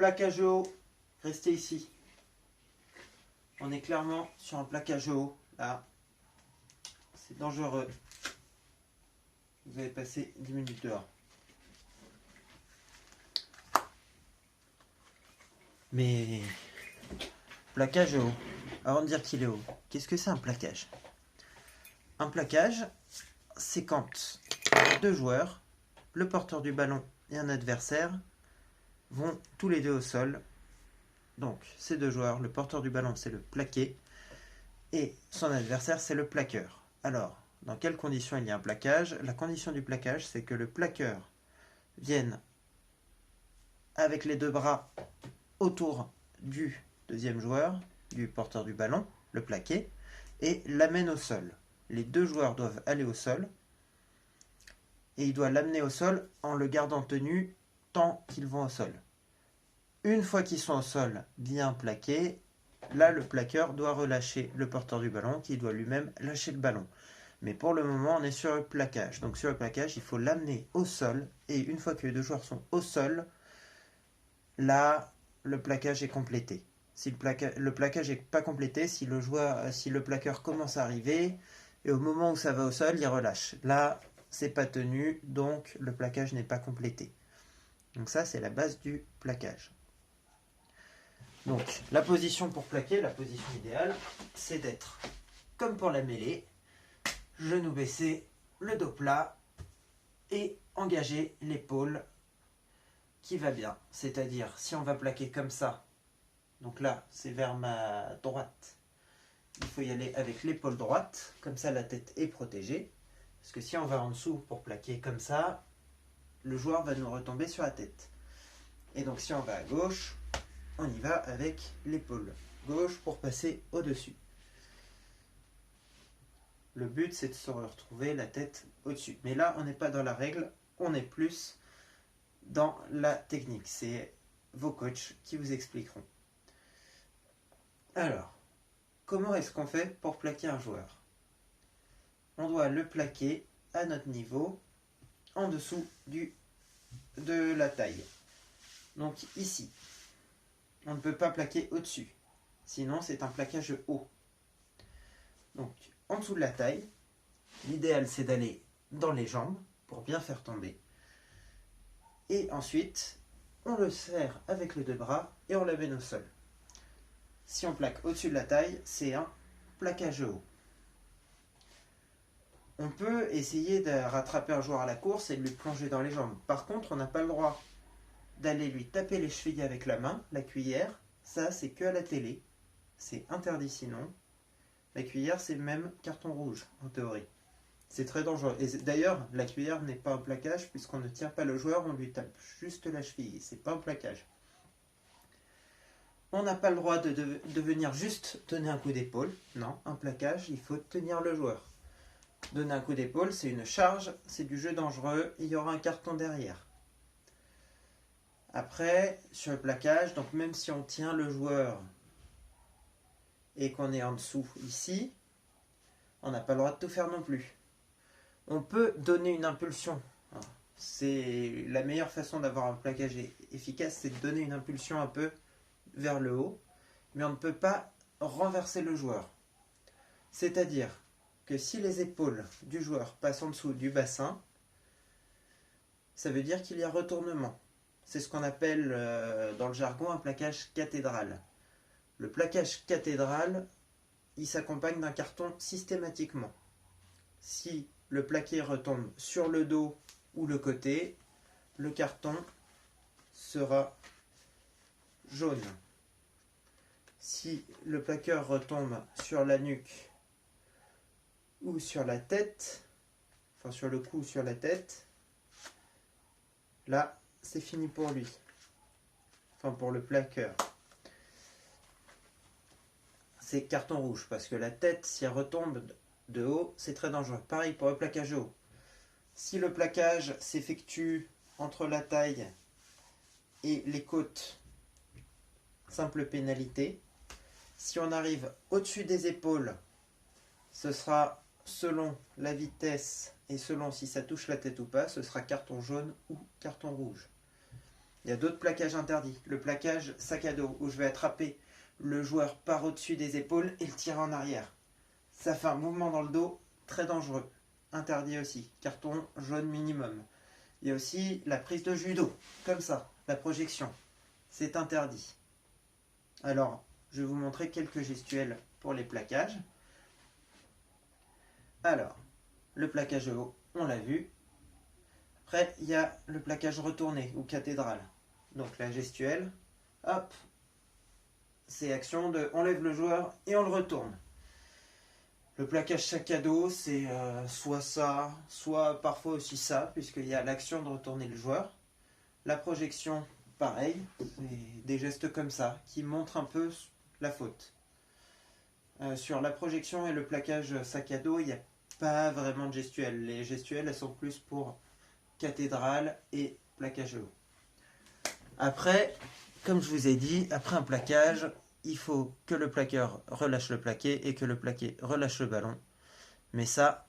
plaquage haut, restez ici. On est clairement sur un plaquage haut, là. C'est dangereux. Vous avez passé 10 minutes dehors. Mais plaquage haut. Avant de dire qu'il est haut, qu'est-ce que c'est un plaquage? Un plaquage, c'est quand deux joueurs, le porteur du ballon et un adversaire, vont tous les deux au sol. Donc, ces deux joueurs, le porteur du ballon, c'est le plaqué, et son adversaire, c'est le plaqueur. Alors, dans quelles conditions il y a un plaquage? La condition du plaquage, c'est que le plaqueur vienne avec les deux bras autour du deuxième joueur, du porteur du ballon, le plaqué, et l'amène au sol. Les deux joueurs doivent aller au sol, et il doit l'amener au sol en le gardant tenu tant qu'ils vont au sol. Une fois qu'ils sont au sol, bien plaqués, là le plaqueur doit relâcher le porteur du ballon qui doit lui-même lâcher le ballon. Mais pour le moment, on est sur le plaquage. Donc sur le plaquage, il faut l'amener au sol, et une fois que les deux joueurs sont au sol, là, le plaquage est complété. Si le plaquage n'est pas complété, si le plaqueur commence à arriver, et au moment où ça va au sol, il relâche. Là, c'est pas tenu, donc le plaquage n'est pas complété. Donc ça, c'est la base du plaquage. Donc, la position pour plaquer, la position idéale, c'est d'être, comme pour la mêlée, genou baissé, le dos plat, et engager l'épaule qui va bien. C'est-à-dire, si on va plaquer comme ça, donc là, c'est vers ma droite, il faut y aller avec l'épaule droite, comme ça la tête est protégée. Parce que si on va en dessous pour plaquer comme ça, le joueur va nous retomber sur la tête. Et donc si on va à gauche, on y va avec l'épaule gauche pour passer au-dessus. Le but, c'est de se retrouver la tête au-dessus. Mais là, on n'est pas dans la règle, on est plus dans la technique. C'est vos coachs qui vous expliqueront. Alors, comment est-ce qu'on fait pour plaquer un joueur? On doit le plaquer à notre niveau, en dessous de la taille. Donc ici, on ne peut pas plaquer au-dessus. Sinon, c'est un plaquage haut. Donc, en dessous de la taille, l'idéal, c'est d'aller dans les jambes pour bien faire tomber. Et ensuite, on le serre avec les deux bras et on l'amène au sol. Si on plaque au-dessus de la taille, c'est un plaquage haut. On peut essayer de rattraper un joueur à la course et de lui plonger dans les jambes. Par contre, on n'a pas le droit d'aller lui taper les chevilles avec la main, la cuillère. Ça, c'est que à la télé. C'est interdit sinon. La cuillère, c'est même carton rouge, en théorie. C'est très dangereux. Et d'ailleurs, la cuillère n'est pas un plaquage, puisqu'on ne tire pas le joueur, on lui tape juste la cheville. C'est pas un plaquage. On n'a pas le droit de venir juste donner un coup d'épaule. Non, un plaquage, il faut tenir le joueur. Donner un coup d'épaule, c'est une charge, c'est du jeu dangereux, il y aura un carton derrière. Après, sur le plaquage, donc même si on tient le joueur et qu'on est en dessous ici, on n'a pas le droit de tout faire non plus. On peut donner une impulsion. C'est la meilleure façon d'avoir un plaquage efficace, c'est de donner une impulsion un peu vers le haut, mais on ne peut pas renverser le joueur. C'est-à-dire que si les épaules du joueur passent en dessous du bassin, ça veut dire qu'il y a retournement. C'est ce qu'on appelle dans le jargon un plaquage cathédral. Le plaquage cathédral, il s'accompagne d'un carton systématiquement. Si le plaqué retombe sur le dos ou le côté, le carton sera jaune. Si le plaqueur retombe sur la nuque ou sur la tête, enfin sur le cou ou sur la tête, là c'est fini pour lui. Enfin pour le plaqueur. C'est carton rouge parce que la tête, si elle retombe de haut, c'est très dangereux. Pareil pour le plaquage haut. Si le plaquage s'effectue entre la taille et les côtes, simple pénalité. Si on arrive au-dessus des épaules, ce sera selon la vitesse et selon si ça touche la tête ou pas, ce sera carton jaune ou carton rouge. Il y a d'autres plaquages interdits. Le plaquage sac à dos, où je vais attraper le joueur par au-dessus des épaules et le tirer en arrière. Ça fait un mouvement dans le dos très dangereux. Interdit aussi. Carton jaune minimum. Il y a aussi la prise de judo, comme ça, la projection. C'est interdit. Alors, je vais vous montrer quelques gestuels pour les plaquages. Alors, le plaquage haut, on l'a vu. Après, il y a le plaquage retourné ou cathédrale. Donc la gestuelle, hop, c'est action de on lève le joueur et on le retourne. Le plaquage sac à dos, c'est soit ça, soit parfois aussi ça, puisqu'il y a l'action de retourner le joueur. La projection, pareil, c'est des gestes comme ça, qui montrent un peu la faute. Sur la projection et le plaquage sac à dos, il n'y a pas vraiment de gestuelle. Les gestuelles, elles sont plus pour cathédrale et plaquage haut. Après, comme je vous ai dit, après un plaquage, il faut que le plaqueur relâche le plaqué et que le plaqué relâche le ballon. Mais ça,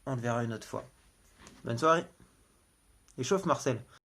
on le verra une autre fois. Bonne soirée. Échauffe Marcel.